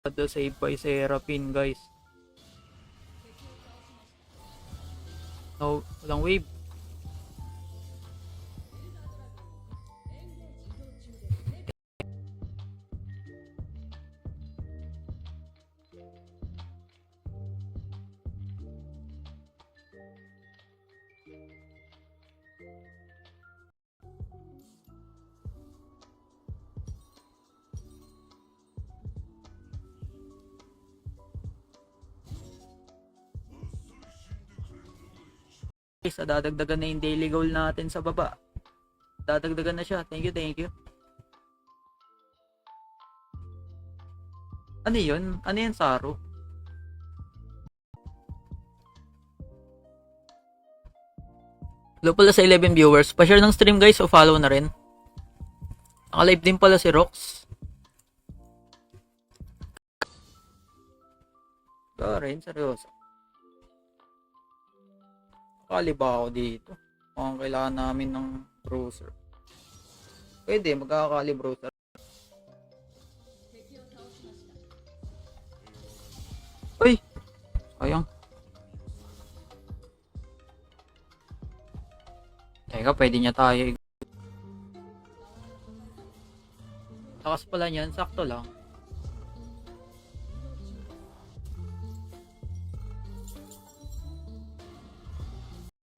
The save by Seraphine, guys. No, walang wave. Guys, dadagdagan na yung daily goal natin sa baba. Dadagdagan na siya. Thank you, thank you. Ano yun? Ano yan, Saru? Hello pala sa 11 viewers. Pa-share ng stream, guys, o follow na rin. Naka-live din pala si Rox. Rin, seryoso. Kali ba ako dito? Mukhang kailangan namin ng browser. Pwede, magkakali browser. Uy! Sayang. Teka, pwede niya tayo. Lakas pala niyan, sakto lang.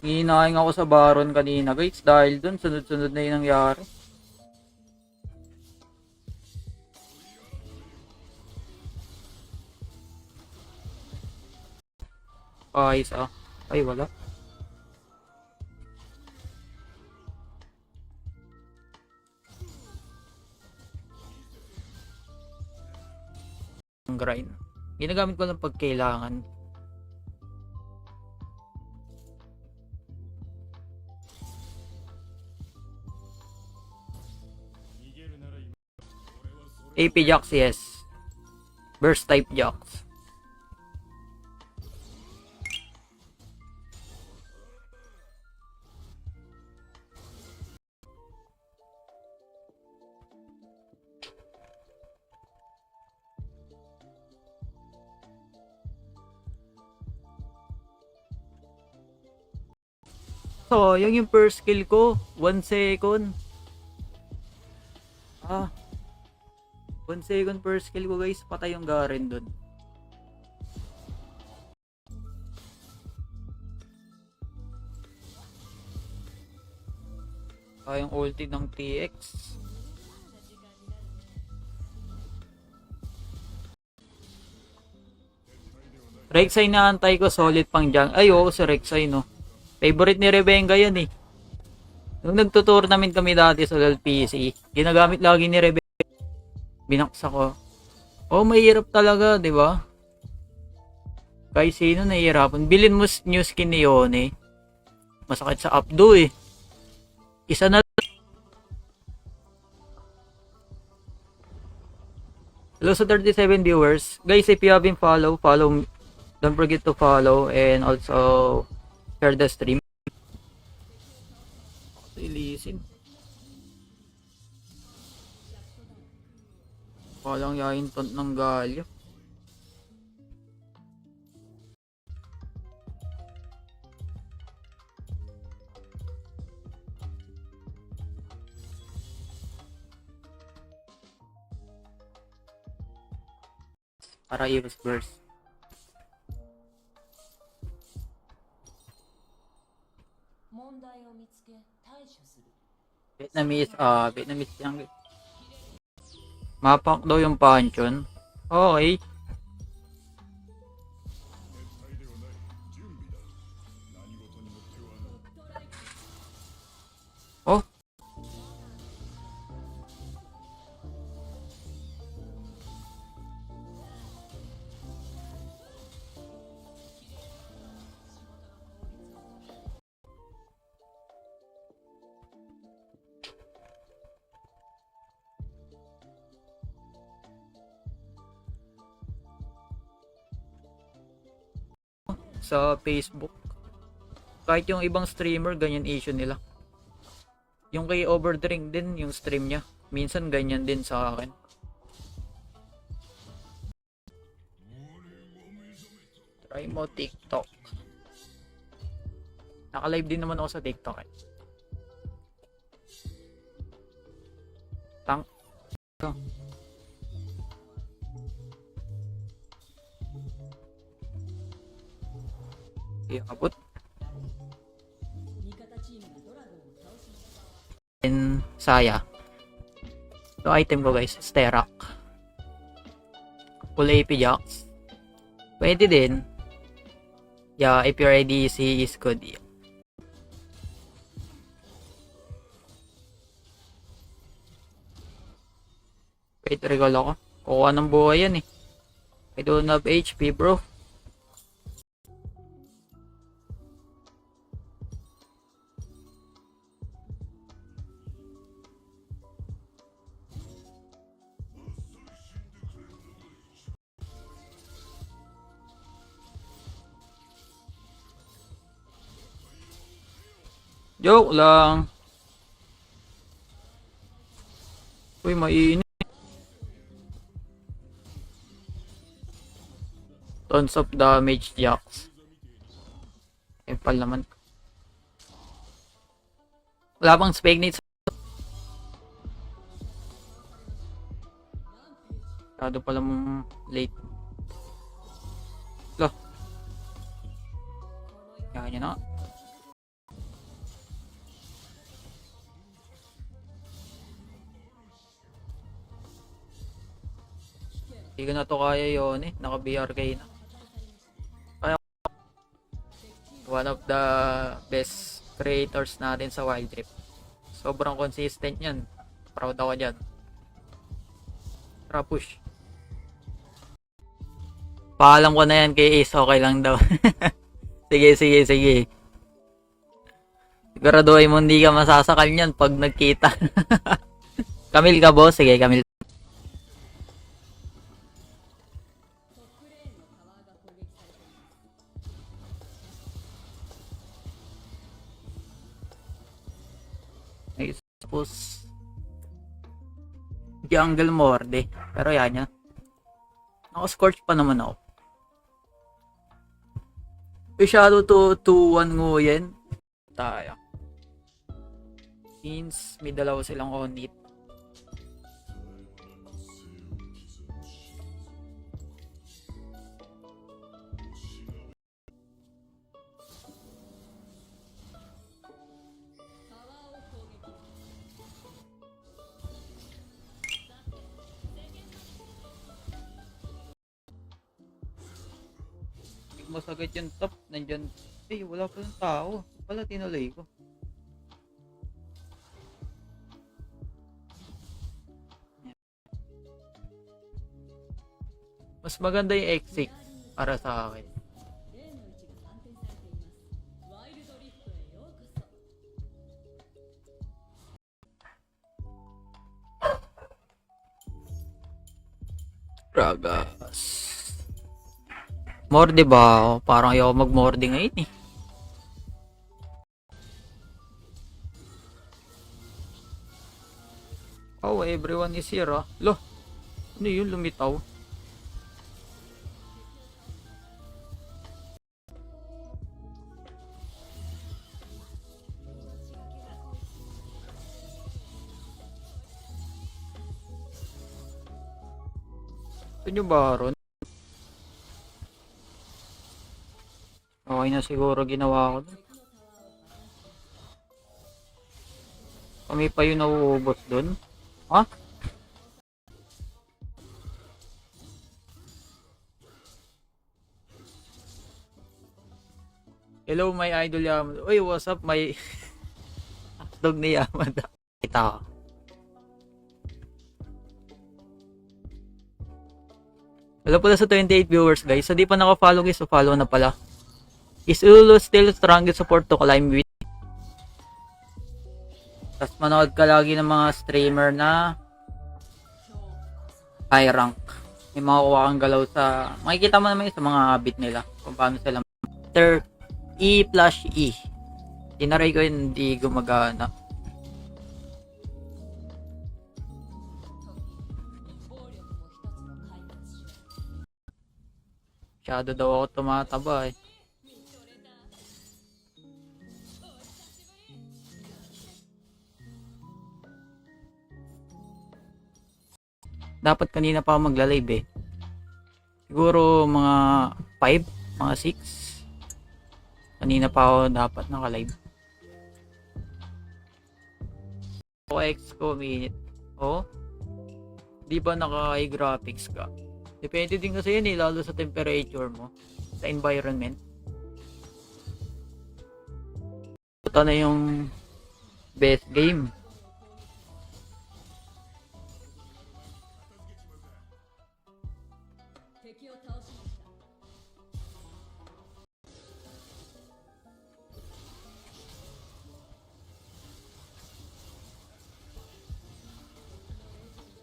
Hinaing ako sa Baron kanina, guys, dahil dun sunod-sunod na yung nangyari. Ayos ah. Ay, wala. Ang grind. Ginagamit ko lang pag kailangan. AP Jax, yes. Burst type Jax. So, yung first kill ko, 1 second. 1 second per skill ko, guys. Patay yung Garen dun. Yung ulti ng TX. Rek'Sai na antay ko, solid pang jungle. Ay, oo, si Rek'Sai, no. Favorite ni Rebenga yan eh. Nung nagtutournament kami dati sa LPC, ginagamit lagi ni Rebenga. Binaksa ko. Oh, mahirap talaga, di ba? Kahit sino nahihirapan. Bilin mo new skin ni Yone. Masakit sa updo eh. Isa na. Hello sa 37 viewers. Guys, if you haven't follow. Don't forget to follow and also share the stream. Listen. Walang yain tont ng galyo. Para iwas burst. Vietnamese yang mapak daw yung Panchon. Okay. Oh. Sa Facebook. Kahit yung ibang streamer, ganyan issue nila. Yung kay Overdrink din, yung stream niya. Minsan ganyan din sa akin. Try mo TikTok. Naka-live din naman ako sa TikTok eh. Tang. Abot. And Saya. So item ko guys, Sterak. Full AP Jax. Pwede din. Yeah, if your IDC is good. Wait, recall ako. Kukuha ng buhay yan eh. I don't have HP bro. Joke lang. Uy, mainit. Tons of damage, Jax. Empal naman. Wala pang Spagnate. Kado pala mong late. Lo. Kaya nyo na. Hindi ko na to kaya yun eh. Naka-BRK na. Kaya one of the best creators natin sa Wild Rift. Sobrang consistent yan. Proud ako dyan. Tara push. Paalam ko na yan kay Ace. Okay lang daw. Sige. Siguraduhin mo hindi ka masasakal yan pag nagkita. Camille ka boss? Sige Camille. Tapos jungle morde pero yan yan naka-scorch pa naman ako. Shadow to 2-1 nguyen tayo since may dalawa silang onit. Masagad yung top, nandyan, wala pa ng tao, wala tinuloy ko. Mas maganda yung exit para sa akin. Ragas. Morde ba? Parang ayaw mag-morde ngayon eh. Oh, everyone is here ah. Lo, ano yun lumitaw? Ito nyo ba ron? Okay na siguro ginawa ko dun. Kami pa yung nauubos dun. Ha? Hello my idol Yamada. Uy, what's up my dog ni Yamada. Kita ko. Wala pala sa 28 viewers guys. So di pa naka-follow guys. So follow na pala. Is Ulu still strongest support to climb with? Tapos manood ka lagi ng mga streamer na high rank. May makukuha kang galaw sa... Makikita mo naman sa mga habit nila. Kung paano sila... E+E. Tinaray ko yun, hindi gumagana. Masyado daw ako tumataba eh. Dapat kanina pa ako magla-live eh. Siguro mga 5, mga 6. Kanina pa ako dapat naka-live. OX ko minute. Oh. Di ba naka-high graphics ka? Depende din kasi yun eh, lalo sa temperature mo, sa environment. Ito na yung best game.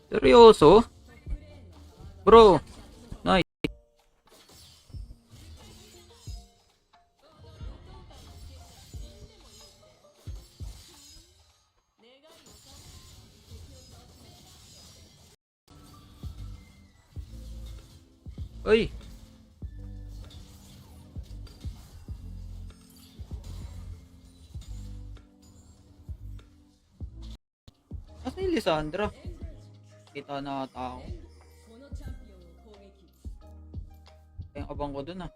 Seryoso? Bro, nice. Uy. Asa yung Lisandra? Kita na ata ako. Kaya abang ko dun ah.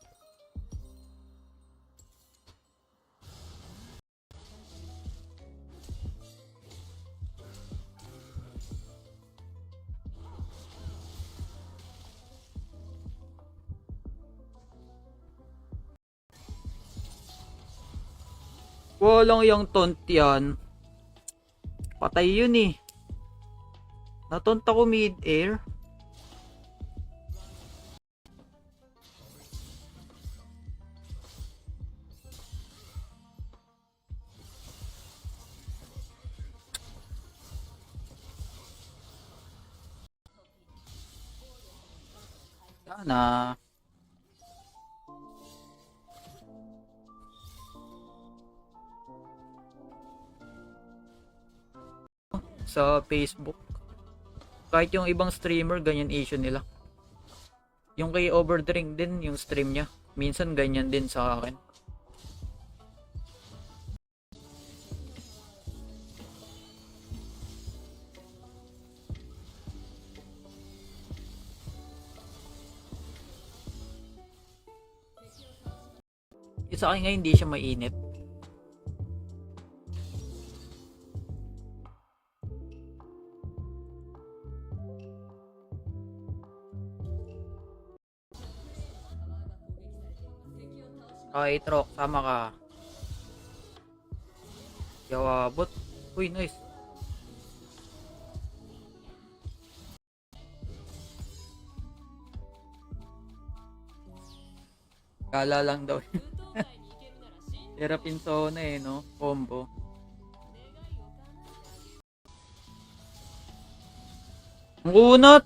Walang yung taunt yan. Patay yun eh. Nataunt ako mid-air. Sana. Sa Facebook. Kahit yung ibang streamer, ganyan issue nila. Yung kay Overdrink din, yung stream niya. Minsan ganyan din sa akin. Yung sa akin nga hindi siya mainit. Ay, Trok, sama ka. Yawabot. Uy, nice. Kala lang daw. Terapin Sona eh, no? Combo. Ang kunat!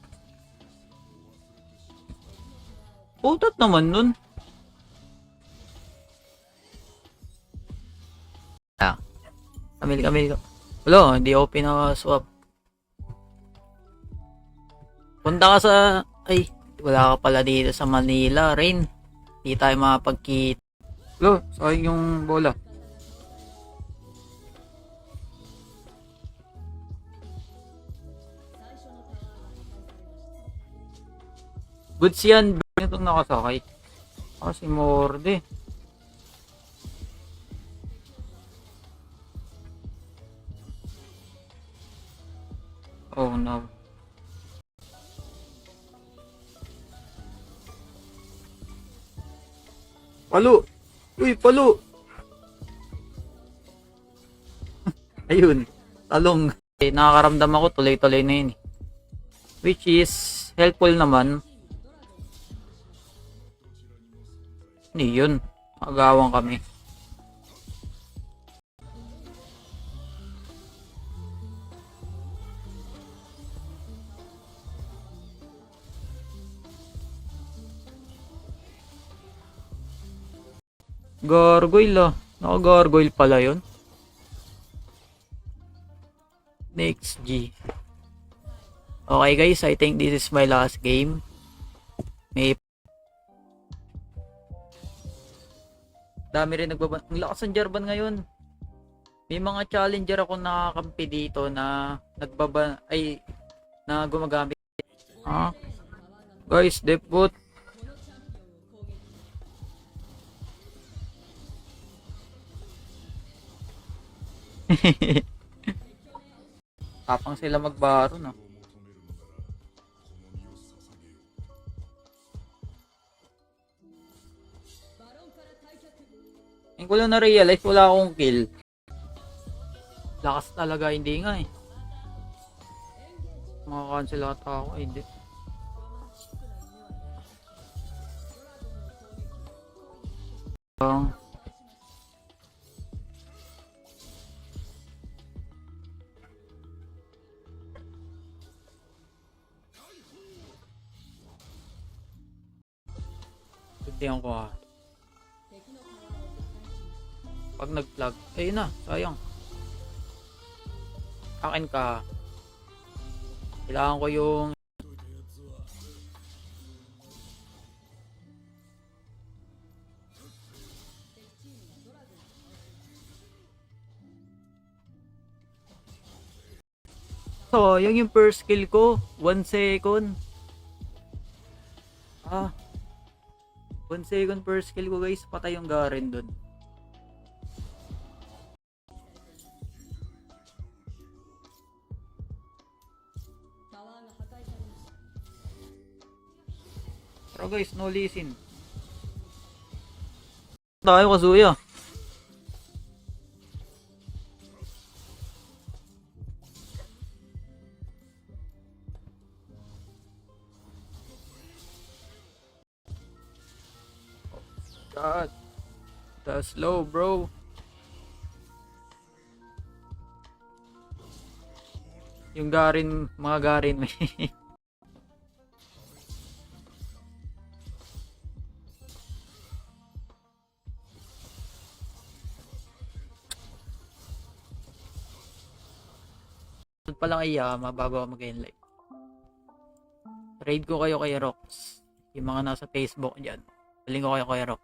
Putat naman nun. Ah. Kamil ko. Wala, hindi ako pinaka-swap. Punta ka sa... Ay, wala ka pala dito sa Manila, Rain. Hindi tayo makapagkita. Lo, sayang yung bola. Goods yan, itong nakasakay. Kasi morde. Oh no. Palo! Uy, palo! Ayun, talong. Nakakaramdam ako, tuloy-tuloy na yun. Which is helpful naman. Hindi yun. Magawang kami. Gargoyle ah. Naka-gargoyle pala yun. Next G. Okay guys, I think this is my last game. May Dami rin nagbaban. Ang lakas ng Jarvan ngayon. May mga challenger ako nakakampi dito na na gumagamit. Ah, guys, depot. Tapang sila magbaro, no? Yung ko lang na-realize, wala akong kill. Lakas talaga, hindi nga eh. Makakancel ata ako, hindi. Tignan ko ha. Pag nag-plug, ayun na, sayang. Akin ka. Kailangan ko yung so, yung first kill ko, 1 second. 1 second first kill ko guys, patay yung Garen dun. Pero guys, no listen. Tayo Kazuya. God. That's slow, bro. Yung Garen, mga Garen may pa lang ay bago ako mag-enlight. Trade ko kayo kay Rox. Yung mga nasa Facebook dyan. Galing ko kayo kay Rox.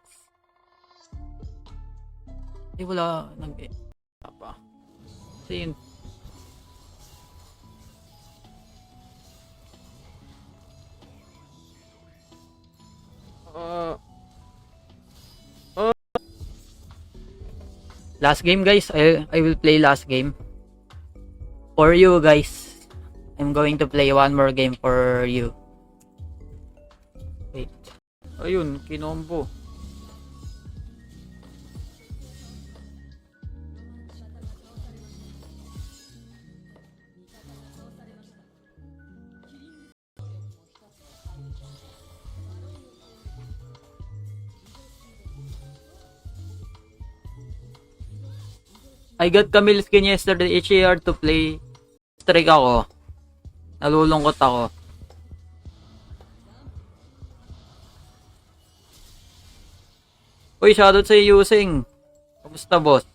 Wala pa. Kasi yun. Last game guys. I will play last game. For you guys, I'm going to play one more game for you. Wait. Ayun, kinombo. I got Camille skin yesterday. It's hard to play. Strike ako. Nalulungkot ako. Uy, shoutout sa using. Kamusta, boss?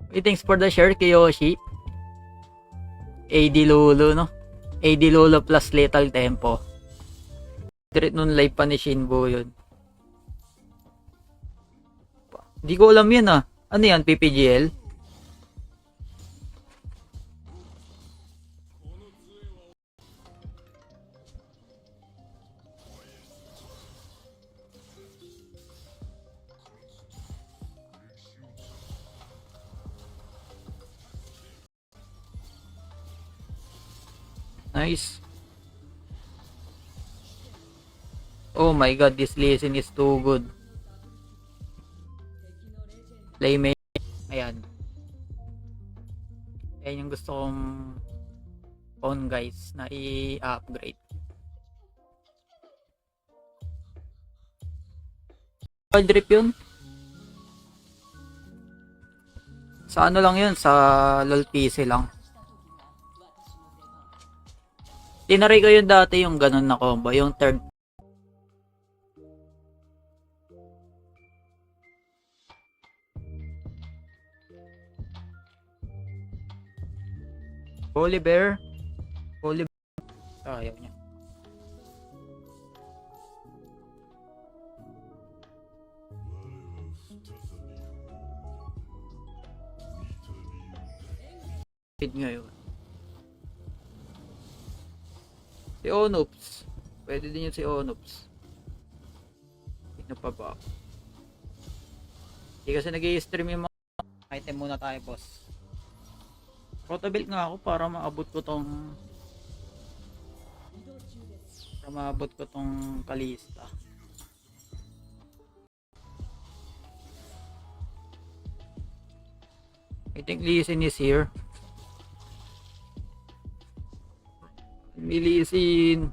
Uy, thanks for the share, Kiyoshi. AD Lulu, no? AD Lulu plus Lethal Tempo. Direct nun live pa ni Shinbo yun. Hindi ko alam yan ah. Ano yan, PPGL? Nice. Oh my god, this listen is too good. Playmate. Ayan. Ayan yung gusto kong phone guys na i-upgrade. Drip yun? Sa ano lang yun? Sa LOL PC lang. Tinaray ko yun dati yung ganun na combo. Yung third. Holy Bear. Holy Bear. Ayaw niya. Mid ngayon. Si Onops. Pwede din yun si Onops. Sino pa ba? Hindi kasi nag-i-stream yung mga item muna tayo, boss. Protobuild nga ako para maabot ko tong Kalista. I think Lee Sin is here. Lee Sin.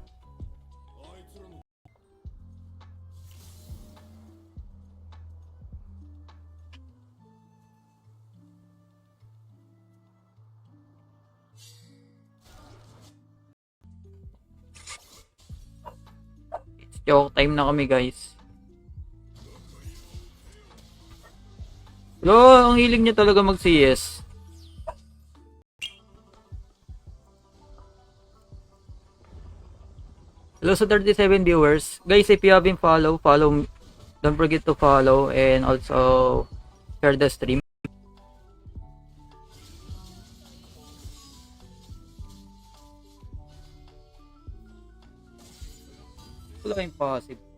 Joke time na kami, guys. Lo, ang hiling niya talaga mag-CS. Hello sa 37 viewers. Guys, if you haven't follow me. Don't forget to follow and also share the stream. Wala impossible.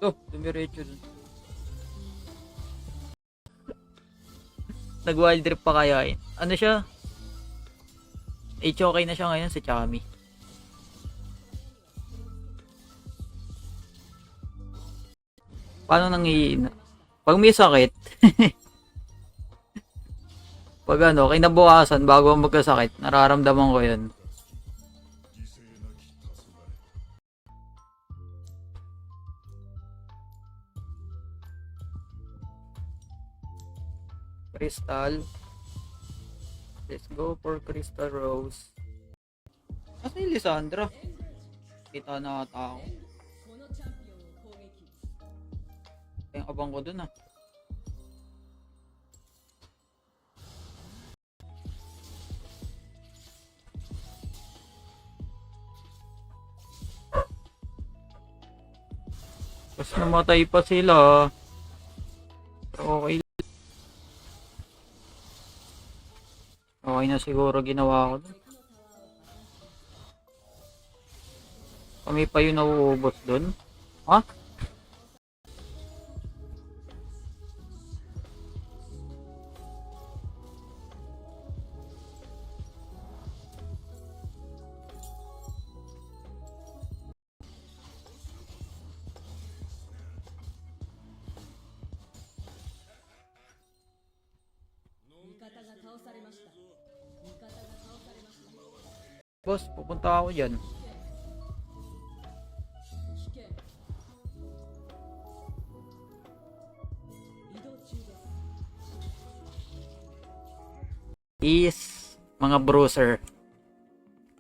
Oh, dumiretso dun. Nag-wild trip pa kaya yun. Ano siya? Okay na siya ngayon si Chami. Paano nangiina? Pag may sakit, pag ano, kinabukasan bago magkasakit, nararamdaman ko yun. Crystal. Let's go for Crystal Rose. Asa yung Lissandra? Kita na ata ako. Yung abang ko dun ah. Tapos namatay pa sila. Okay. Okay na siguro ginawa ko dun. Kami pa yung nauubos dun. Ha? Boss, pupunta ako dyan. Is mga bruiser.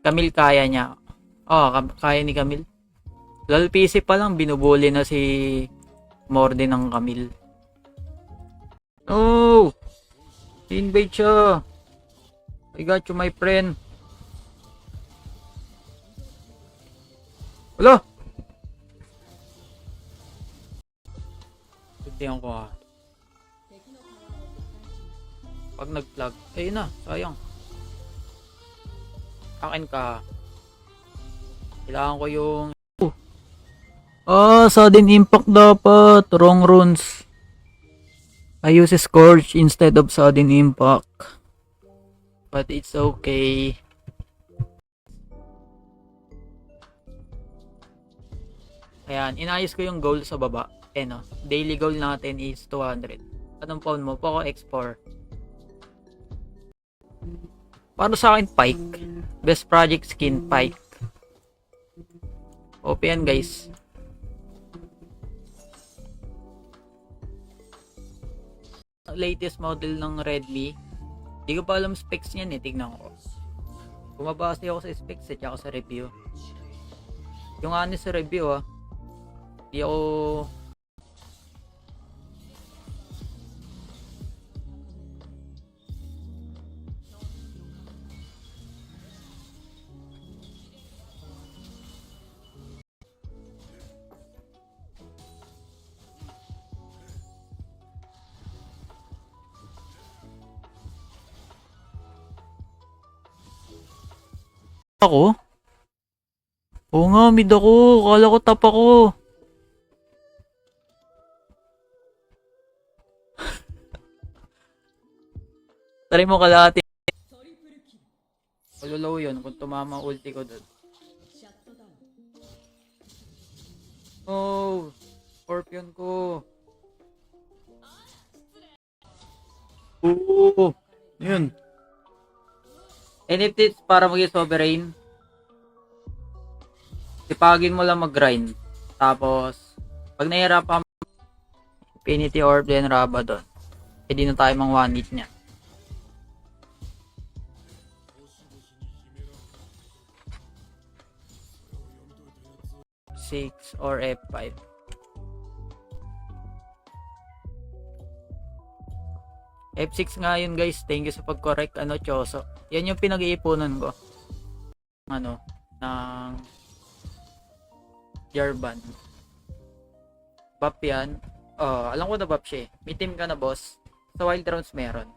Camille kaya niya. Oh, kaya ni Camille. Lal PC pa lang binubuli na si Morde ng Camille. Oh! Invade siya. I got you, my friend. Wala! Tignan ko ah. Pag nag-plug, ayun na, sayang. Akin ka. Kailangan ko yung... sudden impact dapat. Wrong runes. I use Scourge instead of sudden impact. But it's okay. Ayan, inayos ko yung goal sa baba. No, daily goal natin is 200. Anong phone mo? Poco X4. Para sa akin, Pike. Best project skin, Pike. OP yan, guys. latest model ng Redmi. Hindi ko pa alam specs niyan eh. Tignan ko. Bumabase ako sa specs at saka sa review. Yung honest review hindi ako ako? Oo nga, mid ako. Kala ko top ako. Try mo kalahati. Malulaw yun kung tumama ulti ko doon. Oh, Scorpion ko. Oo. Yun. NFT para maging sovereign. Sipagin mo lang mag-grind. Tapos, pag nahihirapan Infinity Orb then Rabadon. Hindi na tayo mang 1-hit niya. F6 or F5. F6 nga yun guys. Thank you sa pag-correct Choso. Yan yung pinag-iipunan ko. Ng Jarvan. Buff yan. Oh, alam ko na buff siya eh. May team ka na boss. Sa Wild Rounds meron.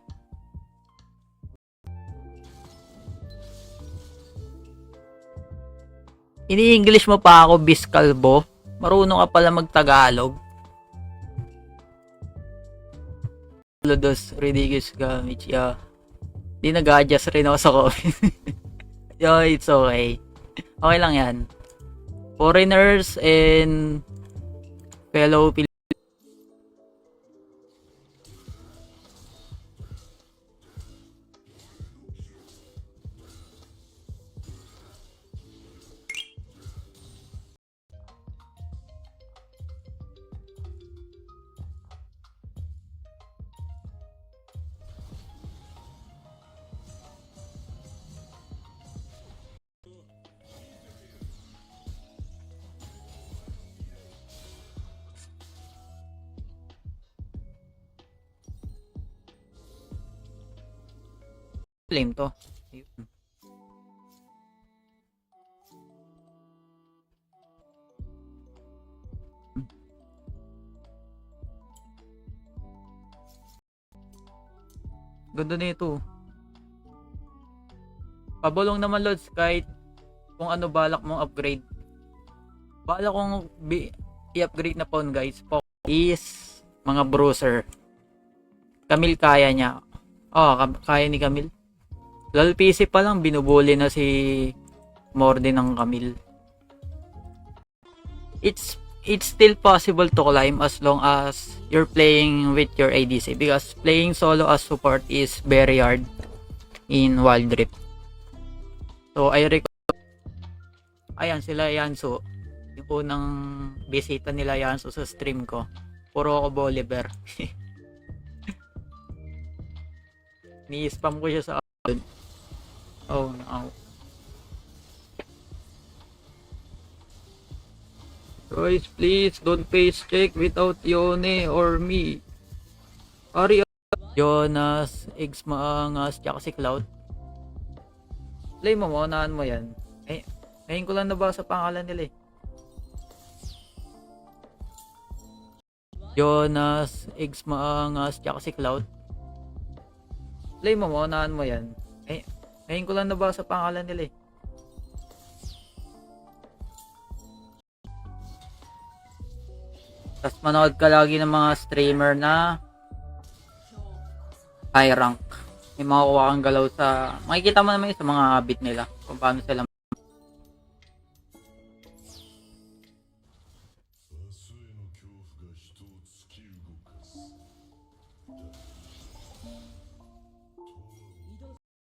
Ini-English mo pa ako, Biscalbo. Marunong ka pala mag-Tagalog. Lodos, ridiculous gamit. Yeah. Di nag-adjust rin ako sa comment. Yo, it's okay. Okay lang yan. Foreigners and fellow Pilipinos. Flame to. Ayun. Ganda nito. Pabolong naman Lods kahit kung ano balak mong upgrade. Balak kong i-upgrade na pawn guys. Is mga bruiser. Camille kaya niya. Oh, kaya ni Camille. Lal PC pa lang binubuli na si Morde ng Camille. It's still possible to climb as long as you're playing with your ADC because playing solo as support is very hard in Wild Rift. So I recommend. Ayan sila Yansu. Yung unang bisita nila Yansu sa stream ko. Puro ako Bolivar. Ni-spam ko siya sa oh no. Guys, please don't face check without Yone or me. Ari Jonas, Eggs Maangas, tsaka si Cloud. Play mo, maunahan mo yan. Ngayon ko lang nabasa pangalan nila eh. Jonas, Eggs Maangas, tsaka si Cloud. Play mo, maunahan mo yan. Ngayon ko lang nabasa pangalan nila eh. Tapos manood ka lagi ng mga streamer na high rank. May makukuha kang galaw sa... Makikita mo naman sa mga habit nila. Kung paano sila